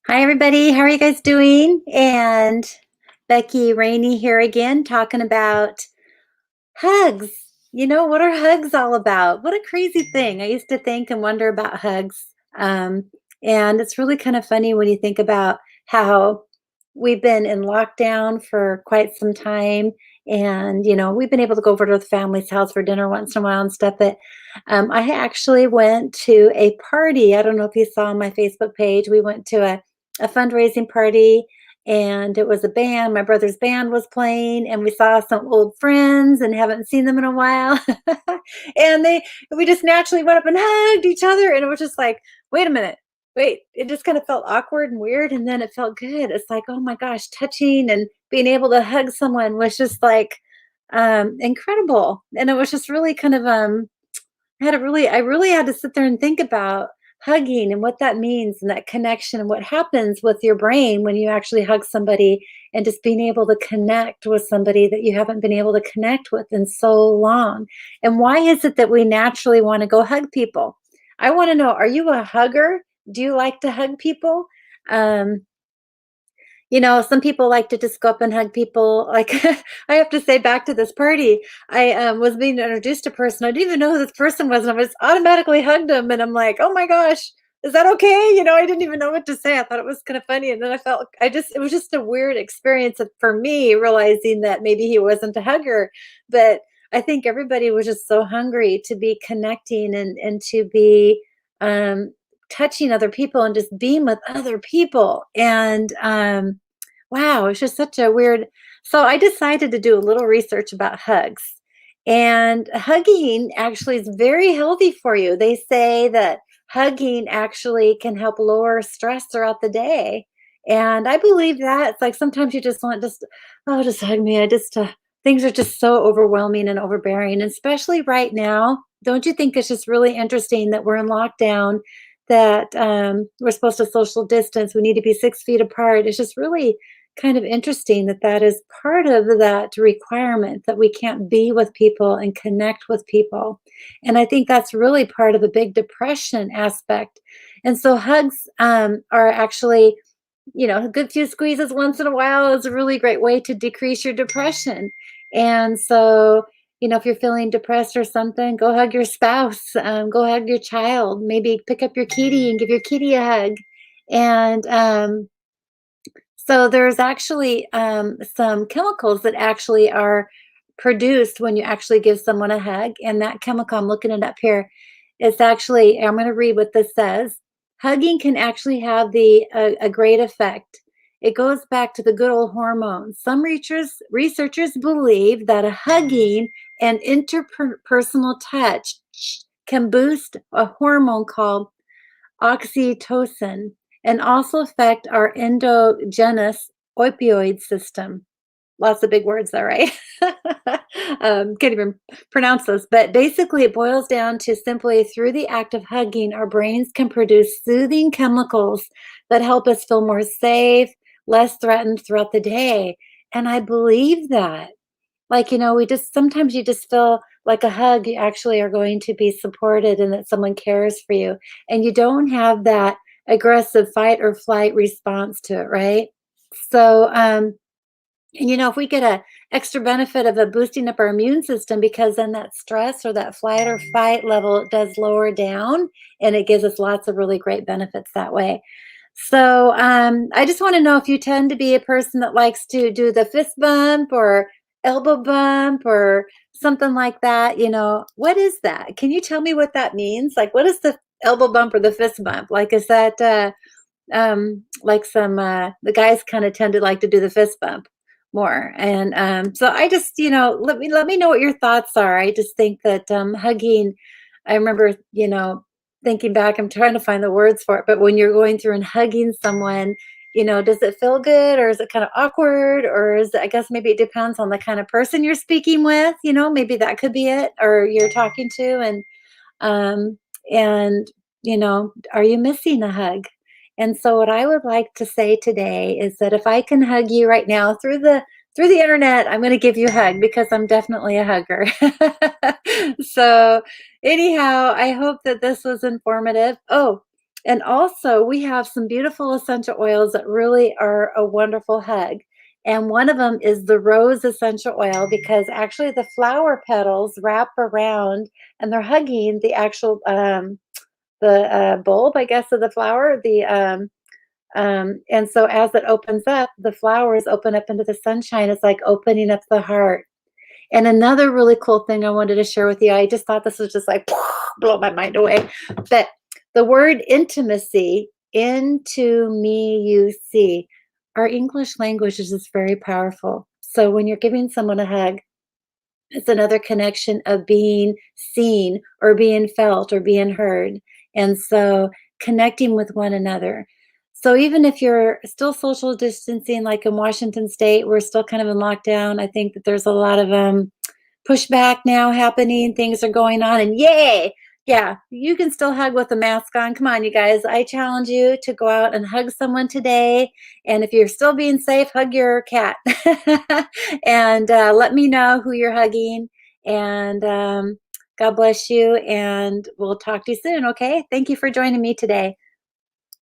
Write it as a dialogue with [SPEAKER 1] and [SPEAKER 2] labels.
[SPEAKER 1] Hi, everybody. How are you guys doing? And Becky, Raney here again, talking about hugs. What are hugs all about? What a crazy thing. I used to think and wonder about hugs. Um, and it's really kind of funny when you think about how we've been in lockdown for quite some time. And, we've been able to go over to the family's house for dinner once in a while and stuff. But I actually went to a party. I don't know if you saw on my Facebook page. We went to a fundraising party, and it was a band. My brother's band was playing, and we saw some old friends and haven't seen them in a while. and we just naturally went up and hugged each other, and it was just like, wait a minute, wait. It just kind of felt awkward and weird, and then it felt good. It's like, oh my gosh, touching and being able to hug someone was just like incredible, and it was just really kind of I really had to sit there and think about hugging and what that means and that connection and what happens with your brain when you actually hug somebody, and just being able to connect with somebody that you haven't been able to connect with in so long. And why is it that we naturally want to go hug people? I want to know, are you a hugger? Do you like to hug people? Um, some people like to just go up and hug people. Like, I have to say, back to this party, I was being introduced to a person. I didn't even know who this person was, and I was automatically hugged him. And I'm like, oh my gosh, is that okay? I didn't even know what to say. I thought it was kind of funny, and then it was just a weird experience for me, realizing that maybe he wasn't a hugger, but I think everybody was just so hungry to be connecting and to be um, touching other people and just being with other people. And wow, it's just such a weird. So I decided to do a little research about hugs. And hugging actually is very healthy for you. They say that hugging actually can help lower stress throughout the day. And I believe that. It's like sometimes you just want oh, just hug me. Things are just so overwhelming and overbearing, especially right now. Don't you think it's just really interesting that we're in lockdown, that we're supposed to social distance? We need to be 6 feet apart. It's just really kind of interesting that that is part of that requirement, that we can't be with people and connect with people. And I think that's really part of the big depression aspect. And so hugs are actually, a good few squeezes once in a while is a really great way to decrease your depression. And so, if you're feeling depressed or something, go hug your spouse, go hug your child, maybe pick up your kitty and give your kitty a hug. And so there's actually some chemicals that actually are produced when you actually give someone a hug. And that chemical, I'm looking it up here, it's actually, I'm going to read what this says. Hugging can actually have a great effect. It goes back to the good old hormones. Some researchers believe that a hugging and interpersonal touch can boost a hormone called oxytocin, and also affect our endogenous opioid system. Lots of big words there, right? Can't even pronounce those. But basically, it boils down to simply through the act of hugging, our brains can produce soothing chemicals that help us feel more safe, less threatened throughout the day. And I believe that. Like, we just sometimes you just feel like a hug, you actually are going to be supported and that someone cares for you. And you don't have that aggressive fight or flight response to it, right? So, and if we get a extra benefit of a boosting up our immune system, because then that stress or that flight or fight level does lower down, and it gives us lots of really great benefits that way. So I just want to know if you tend to be a person that likes to do the fist bump or elbow bump or something like that. What is that? Can you tell me what that means? Like, what is the elbow bump or the fist bump? Like, is that like the guys kind of tend to like to do the fist bump more? And so I just, let me know what your thoughts are. I just think that hugging, I remember, thinking back, I'm trying to find the words for it, but when you're going through and hugging someone, does it feel good, or is it kind of awkward, or I guess maybe it depends on the kind of person you're speaking with, maybe that could be it, or you're talking to. Um, and, are you missing a hug? And so what I would like to say today is that if I can hug you right now through the internet, I'm going to give you a hug because I'm definitely a hugger. So anyhow, I hope that this was informative. Oh, And also, we have some beautiful essential oils that really are a wonderful hug. And one of them is the rose essential oil because actually the flower petals wrap around and they're hugging the actual bulb, I guess, of the flower. And so as it opens up, the flowers open up into the sunshine. It's like opening up the heart. And another really cool thing I wanted to share with you, I just thought this was just like blow my mind away. But the word intimacy, into me you see, our English language is just very powerful. So when you're giving someone a hug, it's another connection of being seen or being felt or being heard. And so connecting with one another. So even if you're still social distancing, like in Washington State, we're still kind of in lockdown. I think that there's a lot of pushback now happening. Things are going on, and yay! Yeah, you can still hug with a mask on. Come on, you guys. I challenge you to go out and hug someone today. And if you're still being safe, hug your cat. And let me know who you're hugging. And God bless you. And we'll talk to you soon, okay? Thank you for joining me today.